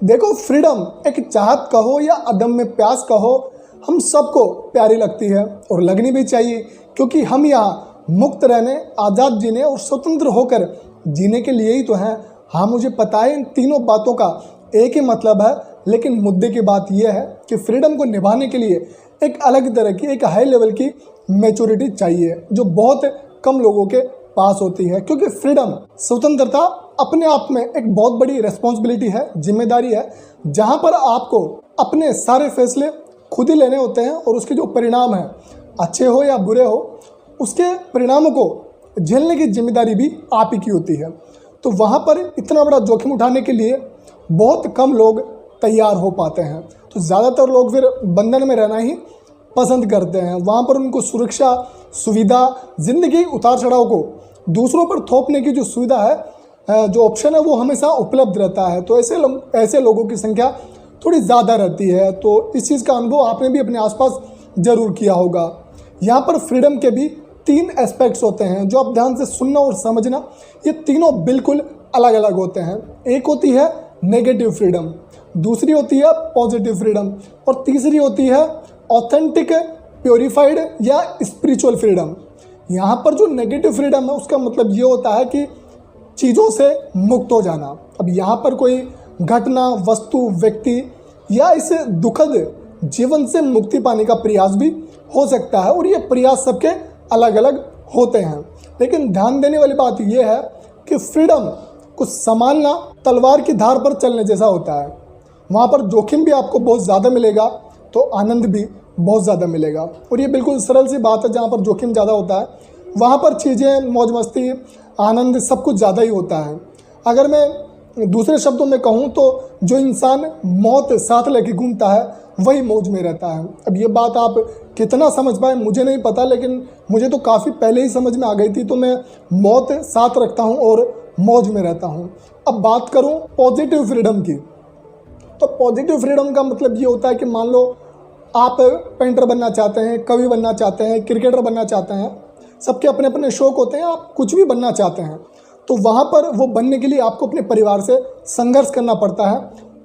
देखो, फ्रीडम एक चाहत कहो या अदम्य प्यास कहो, हम सबको प्यारी लगती है और लगनी भी चाहिए, क्योंकि हम यहाँ मुक्त रहने, आज़ाद जीने और स्वतंत्र होकर जीने के लिए ही तो हैं। हाँ, मुझे पता है इन तीनों बातों का एक ही मतलब है, लेकिन मुद्दे की बात यह है कि फ्रीडम को निभाने के लिए एक अलग तरह की, एक हाई लेवल की मैच्योरिटी चाहिए, जो बहुत कम लोगों के पास होती है। क्योंकि फ्रीडम, स्वतंत्रता अपने आप में एक बहुत बड़ी रिस्पॉन्सिबिलिटी है, जिम्मेदारी है, जहाँ पर आपको अपने सारे फैसले खुद ही लेने होते हैं और उसके जो परिणाम हैं, अच्छे हो या बुरे हो, उसके परिणामों को झेलने की जिम्मेदारी भी आप ही की होती है। तो वहाँ पर इतना बड़ा जोखिम उठाने के लिए बहुत कम लोग तैयार हो पाते हैं। तो ज़्यादातर लोग फिर बंधन में रहना ही पसंद करते हैं। वहाँ पर उनको सुरक्षा, सुविधा, ज़िंदगी उतार चढ़ाव को दूसरों पर थोपने की जो सुविधा है, जो ऑप्शन है, वो हमेशा उपलब्ध रहता है। तो ऐसे लोगों की संख्या थोड़ी ज़्यादा रहती है। तो इस चीज़ का अनुभव आपने भी अपने आसपास ज़रूर किया होगा। यहाँ पर फ्रीडम के भी 3 एस्पेक्ट्स होते हैं, जो आप ध्यान से सुनना और समझना। ये तीनों बिल्कुल अलग अलग होते हैं। एक होती है नेगेटिव फ्रीडम, दूसरी होती है पॉजिटिव फ्रीडम, और तीसरी होती है ऑथेंटिक, प्योरीफाइड या स्पिरिचुअल फ्रीडम। यहाँ पर जो नेगेटिव फ्रीडम है, उसका मतलब ये होता है कि चीज़ों से मुक्त हो जाना। अब यहाँ पर कोई घटना, वस्तु, व्यक्ति या इस दुखद जीवन से मुक्ति पाने का प्रयास भी हो सकता है, और ये प्रयास सबके अलग अलग होते हैं। लेकिन ध्यान देने वाली बात यह है कि फ्रीडम को संभालना तलवार की धार पर चलने जैसा होता है। वहाँ पर जोखिम भी आपको बहुत ज़्यादा मिलेगा, तो आनंद भी बहुत ज़्यादा मिलेगा। और ये बिल्कुल सरल सी बात है, जहाँ पर जोखिम ज़्यादा होता है वहाँ पर चीज़ें, मौज मस्ती, आनंद सब कुछ ज़्यादा ही होता है। अगर मैं दूसरे शब्दों में कहूँ तो जो इंसान मौत साथ लेके घूमता है, वही मौज में रहता है। अब ये बात आप कितना समझ पाए मुझे नहीं पता, लेकिन मुझे तो काफ़ी पहले ही समझ में आ गई थी। तो मैं मौत साथ रखता हूँ और मौज में रहता हूँ। अब बात करूँ पॉजिटिव फ्रीडम की, तो पॉजिटिव फ्रीडम का मतलब ये होता है कि मान लो आप पेंटर बनना चाहते हैं, कवि बनना चाहते हैं, क्रिकेटर बनना चाहते हैं, सबके अपने अपने शौक होते हैं, आप कुछ भी बनना चाहते हैं, तो वहाँ पर वो बनने के लिए आपको अपने परिवार से संघर्ष करना पड़ता है।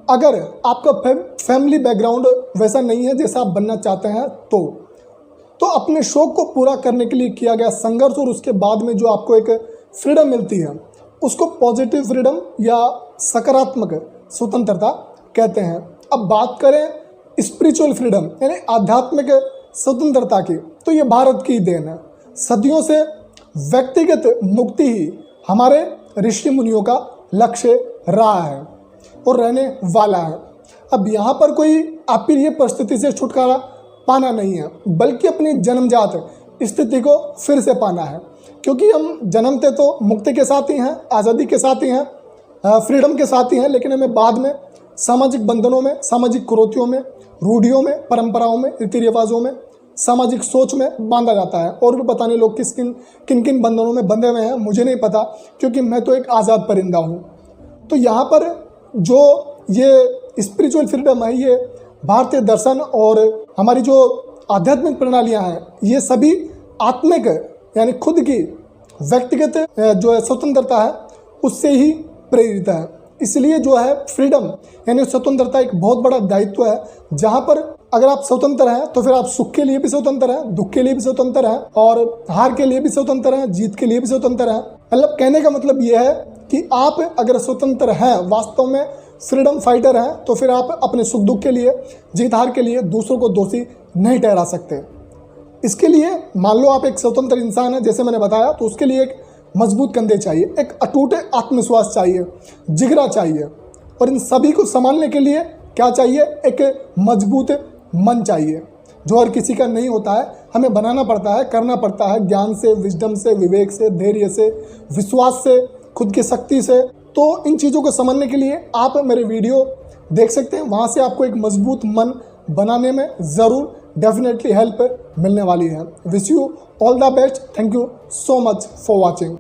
अगर आपका फैमिली बैकग्राउंड वैसा नहीं है जैसा आप बनना चाहते हैं, तो अपने शौक को पूरा करने के लिए किया गया संघर्ष और उसके बाद में जो आपको एक फ्रीडम मिलती है, उसको पॉजिटिव फ्रीडम या सकारात्मक स्वतंत्रता कहते हैं। अब बात करें स्पिरिचुअल फ्रीडम यानी आध्यात्मिक स्वतंत्रता की, तो ये भारत की देन है। सदियों से व्यक्तिगत मुक्ति ही हमारे ऋषि मुनियों का लक्ष्य रहा है और रहने वाला है। अब यहाँ पर कोई अप्रिय परिस्थिति से छुटकारा पाना नहीं है, बल्कि अपनी जन्मजात स्थिति को फिर से पाना है। क्योंकि हम जन्मते तो मुक्ति के साथ ही हैं, आज़ादी के साथ ही हैं, फ्रीडम के साथ ही हैं, लेकिन हमें बाद में सामाजिक बंधनों में, सामाजिक कुरीतियों में, रूढ़ियों में, परंपराओं में, रीति रिवाजों में, सामाजिक सोच में बांधा जाता है। और भी पता नहीं लोग किन किन बंधनों में बंधे हुए हैं, मुझे नहीं पता, क्योंकि मैं तो एक आज़ाद परिंदा हूँ। तो यहाँ पर जो ये स्पिरिचुअल फ्रीडम है, ये भारतीय दर्शन और हमारी जो आध्यात्मिक प्रणालियाँ हैं, ये सभी आत्मिक यानी खुद की व्यक्तिगत जो है स्वतंत्रता है, उससे ही प्रेरित है। इसलिए जो है फ्रीडम यानी स्वतंत्रता एक बहुत बड़ा दायित्व है, जहाँ पर अगर आप स्वतंत्र हैं तो फिर आप सुख के लिए भी स्वतंत्र हैं, दुख के लिए भी स्वतंत्र हैं, और हार के लिए भी स्वतंत्र हैं, जीत के लिए भी स्वतंत्र हैं। मतलब कहने का मतलब यह है कि आप अगर स्वतंत्र हैं, वास्तव में फ्रीडम फाइटर हैं, तो फिर आप अपने सुख दुख के लिए, जीत हार के लिए दूसरों को दोषी नहीं ठहरा सकते। इसके लिए मान लो आप एक स्वतंत्र इंसान है, जैसे मैंने बताया, तो उसके लिए एक मजबूत कंधे चाहिए, एक अटूट आत्मविश्वास चाहिए, जिगरा चाहिए, और इन सभी को संभालने के लिए क्या चाहिए? एक मजबूत मन चाहिए, जो हर किसी का नहीं होता है। हमें बनाना पड़ता है, करना पड़ता है, ज्ञान से, विजडम से, विवेक से, धैर्य से, विश्वास से, खुद की शक्ति से। तो इन चीज़ों को समझने के लिए आप मेरे वीडियो देख सकते हैं, वहाँ से आपको एक मजबूत मन बनाने में ज़रूर डेफिनेटली हेल्प मिलने वाली है। Wish you all the best. Thank you so much for watching.